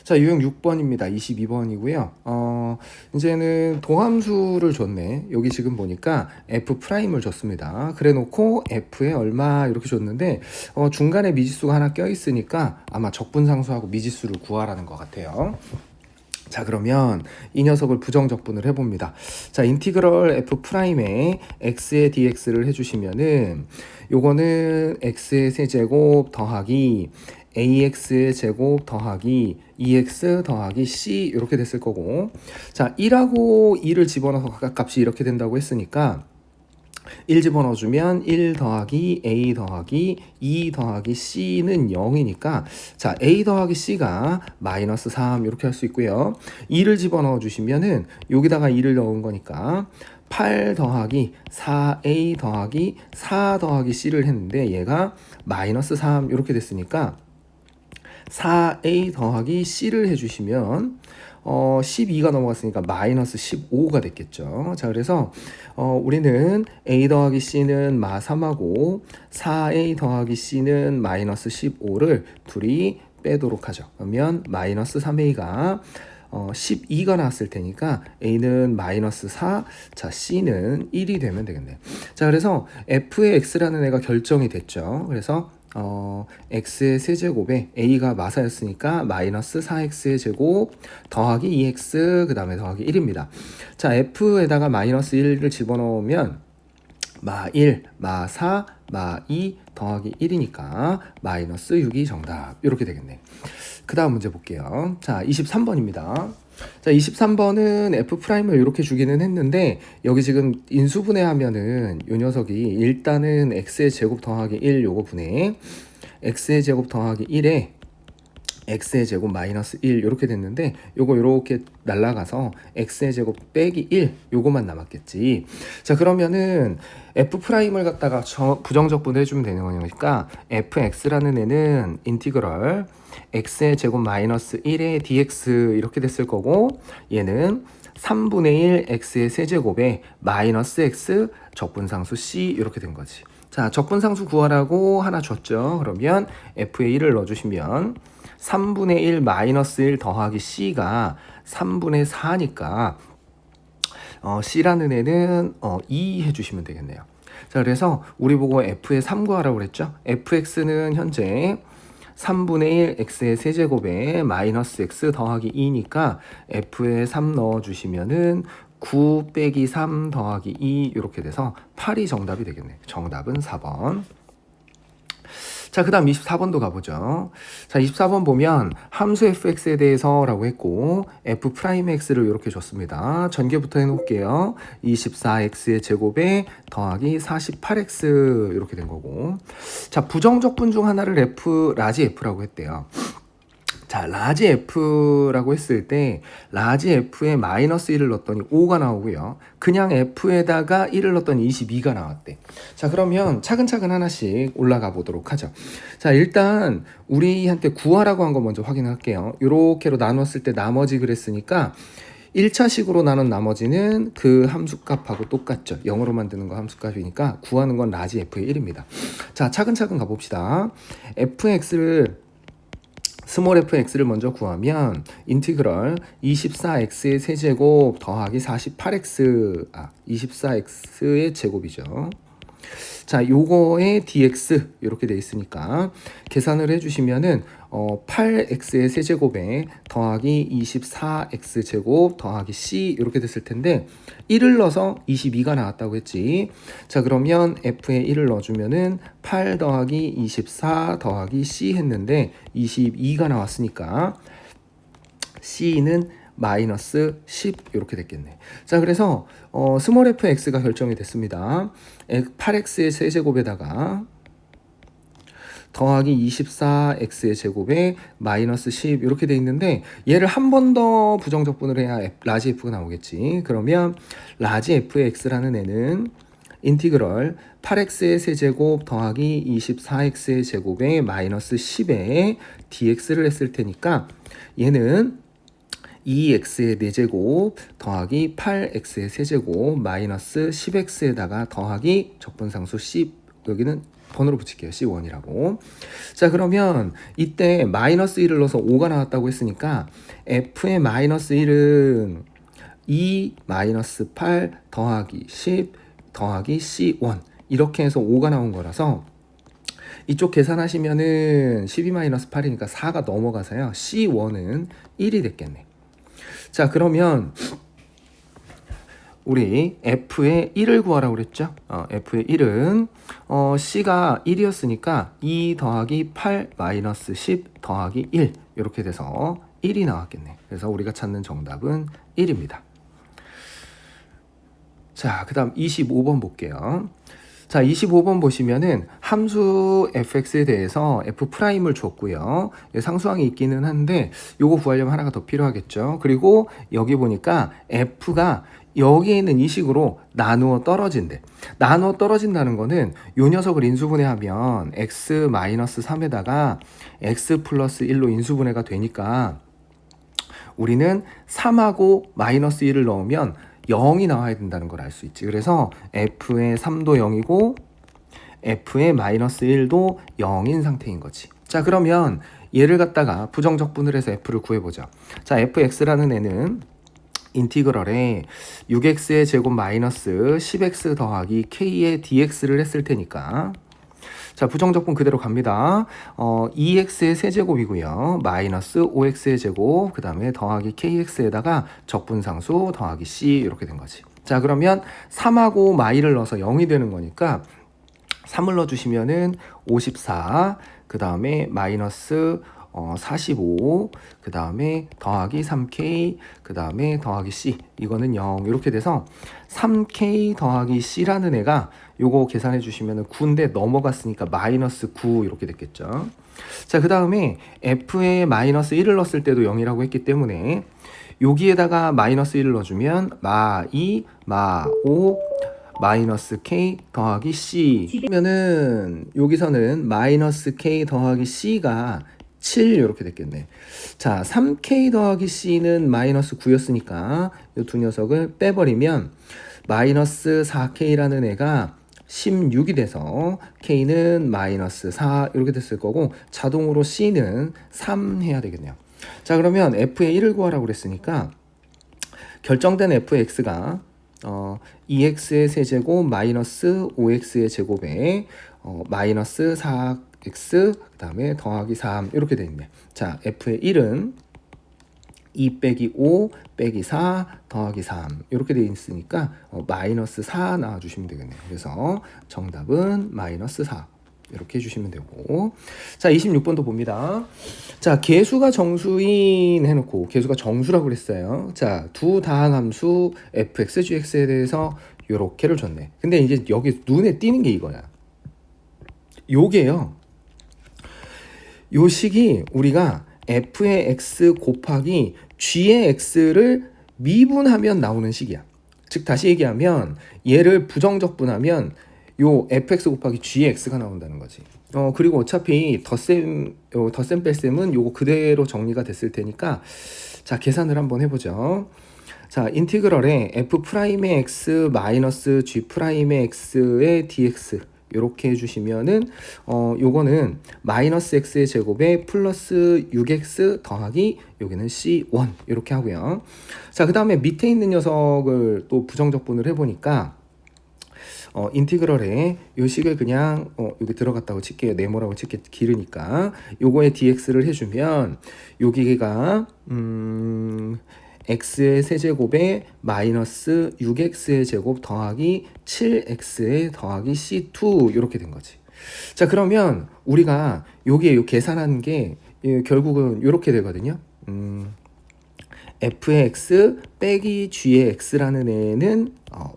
자, 유형 6번입니다. 22번이고요. 이제는 도함수를 줬네. 여기 지금 보니까 F'을 줬습니다. 그래 놓고 F에 얼마 이렇게 줬는데, 중간에 미지수가 하나 껴있으니까 아마 적분상수하고 미지수를 구하라는 것 같아요. 자, 그러면 이 녀석을 부정적분을 해봅니다. 자, 인티그럴 F'에 x의 dx를 해주시면은 요거는 x의 세제곱 더하기 ax의 제곱 더하기 2x 더하기 c 이렇게 됐을 거고, 자, 1하고 2를 집어넣어서 각각 값이 이렇게 된다고 했으니까 1 집어넣어주면 1 더하기 a 더하기 2 더하기 c는 0이니까, 자, a 더하기 c가 마이너스 3 이렇게 할 수 있고요. 2를 집어넣어 주시면은 여기다가 2를 넣은 거니까 8 더하기 4a 더하기 4 더하기 c를 했는데 얘가 마이너스 3 이렇게 됐으니까 4a 더하기 c를 해주시면 12가 넘어갔으니까 마이너스 15가 됐겠죠. 자, 그래서 우리는 a 더하기 c는 마 3하고 4a 더하기 c는 마이너스 15를 둘이 빼도록 하죠. 그러면 마이너스 3a가 12가 나왔을 테니까 a는 마이너스 4, 자, c는 1이 되면 되겠네요. 자, 그래서 f의 x라는 애가 결정이 됐죠. 그래서 x의 세제곱에 a가 마사였으니까 마이너스 4x의 제곱 더하기 2x 그 다음에 더하기 1입니다. 자, f에다가 마이너스 1을 집어넣으면 마 1, 마 4, 마 2 더하기 1이니까 마이너스 6이 정답 이렇게 되겠네. 그 다음 문제 볼게요. 자, 23번입니다. 자, 23번은 F'을 이렇게 주기는 했는데 여기 지금 인수분해하면은 이 녀석이 일단은 x의 제곱 더하기 1 요거 분해 x의 제곱 더하기 1에 x의 제곱 마이너스 1 이렇게 됐는데 요거 이렇게 날라가서 x의 제곱 빼기 1 요거만 남았겠지. 자, 그러면은 F'을 갖다가 부정적분을 해주면 되는 거니까 fx라는 애는 인티그럴 x의 제곱 마이너스 1의 dx 이렇게 됐을 거고, 얘는 3분의 1 x의 세제곱에 마이너스 x 적분상수 c 이렇게 된 거지. 자, 적분상수 구하라고 하나 줬죠. 그러면 f에 1을 넣어주시면 3분의 1 마이너스 1 더하기 c가 3분의 4니까 c라는 애는 2 해주시면 되겠네요. 자, 그래서 우리 보고 f의 3 구하라고 그랬죠. fx는 현재 3분의 1 x의 세제곱에 마이너스 x 더하기 2니까 f에 3 넣어주시면은 9 빼기 3 더하기 2 이렇게 돼서 8이 정답이 되겠네. 정답은 4번. 자, 그 다음 24번도 가보죠. 자, 24번 보면 함수 fx에 대해서 라고 했고 f'x를 이렇게 줬습니다. 전개부터 해놓을게요. 24x의 제곱에 더하기 48x 이렇게 된 거고, 자, 부정적분 중 하나를 라지 F라고 했대요. 자, 라지 F라고 했을 때 라지 F에 마이너스 1을 넣었더니 5가 나오고요. 그냥 F에다가 1을 넣었더니 22가 나왔대. 자, 그러면 차근차근 하나씩 올라가 보도록 하죠. 자, 일단 우리한테 구하라고 한 거 먼저 확인할게요. 요렇게로 나눴을 때 나머지 그랬으니까 1차식으로 나눈 나머지는 그 함수값하고 똑같죠. 0으로 만드는 거 함수값이니까 구하는 건 라지 F의 1입니다. 자, 차근차근 가봅시다. fx를 스몰 fx를 먼저 구하면 인티그럴 24x의 세제곱 더하기 24x의 제곱이죠. 자, 요거의 dx 이렇게 돼 있으니까 계산을 해주시면은 8x의 세제곱에 더하기 24x 제곱 더하기 c 이렇게 됐을 텐데 1을 넣어서 22가 나왔다고 했지. 자, 그러면 f에 1을 넣어주면은 8 더하기 24 더하기 c 했는데 22가 나왔으니까 c는 마이너스 10 이렇게 됐겠네. 자, 그래서 스몰 fx가 결정이 됐습니다. 8x의 세제곱에다가 더하기 24x의 제곱에 마이너스 10 이렇게 돼 있는데 얘를 한 번 더 부정적분을 해야 라지 f가 나오겠지. 그러면 라지 f의 x라는 애는 인티그럴 8x의 세제곱 더하기 24x의 제곱에 마이너스 10에 dx를 했을 테니까 얘는 2x의 4제곱 더하기 8x의 세제곱 마이너스 10x에다가 더하기 적분상수 10, 여기는 번호로 붙일게요. C1이라고. 자, 그러면 이때 마이너스 1을 넣어서 5가 나왔다고 했으니까 F의 마이너스 1은 2 마이너스 8 더하기 10 더하기 C1 이렇게 해서 5가 나온 거라서 이쪽 계산하시면은 12-8이니까 4가 넘어가서요. C1은 1이 됐겠네. 자, 그러면 우리 F의 1을 구하라고 그랬죠? F의 1은 C가 1이었으니까 2 더하기 8 마이너스 10 더하기 1 이렇게 돼서 1이 나왔겠네. 그래서 우리가 찾는 정답은 1입니다. 자, 그 다음 25번 볼게요. 자, 25번 보시면은 함수 fx에 대해서 f'을 줬고요. 상수항이 있기는 한데 요거 구하려면 하나가 더 필요하겠죠. 그리고 여기 보니까 f가 여기에 있는 이 식으로 나누어 떨어진대. 나누어 떨어진다는 거는 요 녀석을 인수분해하면 x-3에다가 x 플러스 1로 인수분해가 되니까 우리는 3하고 마이너스 1을 넣으면 0이 나와야 된다는 걸 알 수 있지. 그래서 f의 3도 0이고 f의 마이너스 1도 0인 상태인 거지. 자, 그러면 얘를 갖다가 부정적분을 해서 f를 구해보자. 자, fx라는 애는 인티그럴에 6x의 제곱 마이너스 10x 더하기 k의 dx를 했을 테니까 자, 부정적분 그대로 갑니다. 2x의 세제곱이고요. 마이너스 5x의 제곱, 그 다음에 더하기 kx에다가 적분상수 더하기 c 이렇게 된 거지. 자, 그러면 3하고 마이를 넣어서 0이 되는 거니까 3을 넣어주시면은 54, 그 다음에 마이너스 45, 그 다음에 더하기 3k, 그 다음에 더하기 c, 이거는 0 이렇게 돼서 3k 더하기 c라는 애가 요거 계산해 주시면 9인데 넘어갔으니까 마이너스 9 이렇게 됐겠죠. 자, 그 다음에 f에 마이너스 1을 넣었을 때도 0이라고 했기 때문에 여기에다가 마이너스 1을 넣어주면 마2, 마5 마이너스 k 더하기 c 그러면은 여기서는 마이너스 k 더하기 c가 7 이렇게 됐겠네. 자, 3k 더하기 c는 마이너스 9였으니까 이 두 녀석을 빼버리면 마이너스 4k라는 애가 16이 돼서 k는 마이너스 4 이렇게 됐을 거고 자동으로 c는 3 해야 되겠네요. 자, 그러면 f의 1을 구하라고 그랬으니까 결정된 fx가 2x의 세제곱 마이너스 5x의 제곱에 마이너스 4x 그 다음에 더하기 3 이렇게 돼 있네. 자, f의 1은 2 빼기 5 빼기 4 더하기 3 이렇게 돼 있으니까 마이너스 4 나와주시면 되겠네요. 그래서 정답은 마이너스 4 이렇게 해주시면 되고, 자, 26번도 봅니다. 자, 개수가 정수인 해놓고 개수가 정수라고 그랬어요. 자, 두 다항함수 fx, gx에 대해서 요렇게를 줬네. 근데 이제 여기 눈에 띄는 게 이거야. 요게요. 요 식이 우리가 f의 x 곱하기 g의 x를 미분하면 나오는 식이야. 즉 다시 얘기하면 얘를 부정적분하면 요 fx 곱하기 g의 x가 나온다는 거지. 그리고 어차피 덧셈 뺄셈은 요거 그대로 정리가 됐을 테니까 자, 계산을 한번 해보죠. 자, 인티그럴에 f'의 x 마이너스 g'의 x의 dx 이렇게 해주시면은 요거는 마이너스 x의 제곱에 플러스 6x 더하기 여기는 c1 이렇게 하고요. 자, 그 다음에 밑에 있는 녀석을 또 부정적분을 해보니까 인티그럴에 요 식을 그냥 여기 들어갔다고 칠게요. 네모라고 칠게 길으니까 요거에 dx를 해주면 여기가 x의 세제곱에 마이너스 6x의 제곱 더하기 7x의 더하기 c2 이렇게 된 거지. 자, 그러면 우리가 여기에 요 계산하는 게 결국은 이렇게 되거든요. f의 x 빼기 g의 x라는 애는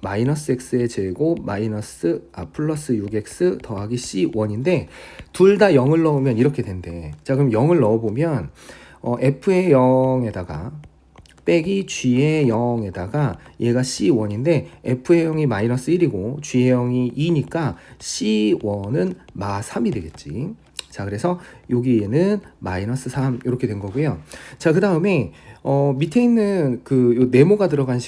마이너스 x의 제곱 마이너스 플러스 6x 더하기 c1인데 둘 다 0을 넣으면 이렇게 된대. 자, 그럼 0을 넣어보면 f의 0에다가 빼기 g의 0에다가 얘가 c1인데 f의 0이 마이너스 1이고 g의 0이 2니까 c1은 마 3이 되겠지. 자, 그래서 여기에는 마이너스 3 이렇게 된 거고요. 자, 그 다음에 밑에 있는 요 네모가 들어간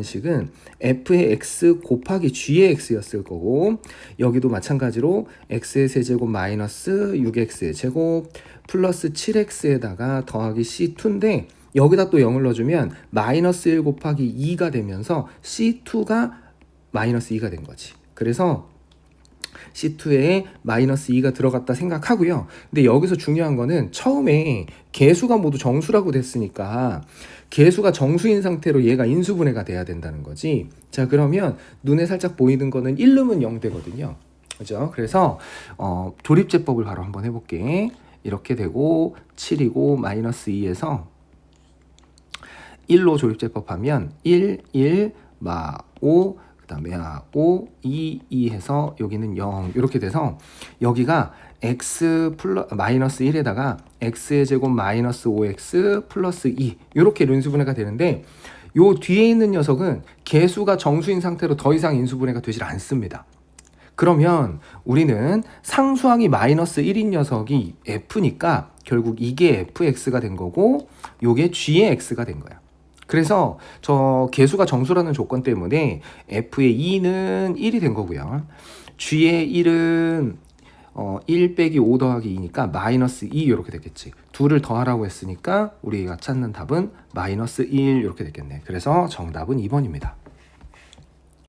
식은 f의 x 곱하기 g의 x였을 거고, 여기도 마찬가지로 x의 세제곱 마이너스 6x의 제곱 플러스 7x에다가 더하기 c2인데, 여기다 또 0을 넣어주면 마이너스 1 곱하기 2가 되면서 c2가 마이너스 2가 된 거지. 그래서 C2에 마이너스 2가 들어갔다 생각하고요. 근데 여기서 중요한 거는 처음에 개수가 모두 정수라고 됐으니까 개수가 정수인 상태로 얘가 인수분해가 돼야 된다는 거지. 자, 그러면 눈에 살짝 보이는 거는 1 넣으면 0 되거든요. 그죠? 그래서 조립제법을 바로 한번 해볼게. 이렇게 되고 7이고 마이너스 2에서 1로 조립제법 하면 1, 1, 5, 그 다음에 5, 2 해서 여기는 0 이렇게 돼서 여기가 x 마이너스 1에다가 x의 제곱 마이너스 5x 플러스 2 이렇게 인수분해가 되는데, 요 뒤에 있는 녀석은 개수가 정수인 상태로 더 이상 인수분해가 되질 않습니다. 그러면 우리는 상수항이 마이너스 1인 녀석이 f니까 결국 이게 fx가 된 거고 요게 g의 x가 된 거야. 그래서 저 개수가 정수라는 조건 때문에 f의 2는 1이 된 거고요. g의 1은 1 빼기 5 더하기 2니까 마이너스 2 이렇게 되겠지. 둘을 더하라고 했으니까 우리가 찾는 답은 마이너스 1 이렇게 됐겠네. 그래서 정답은 2번입니다.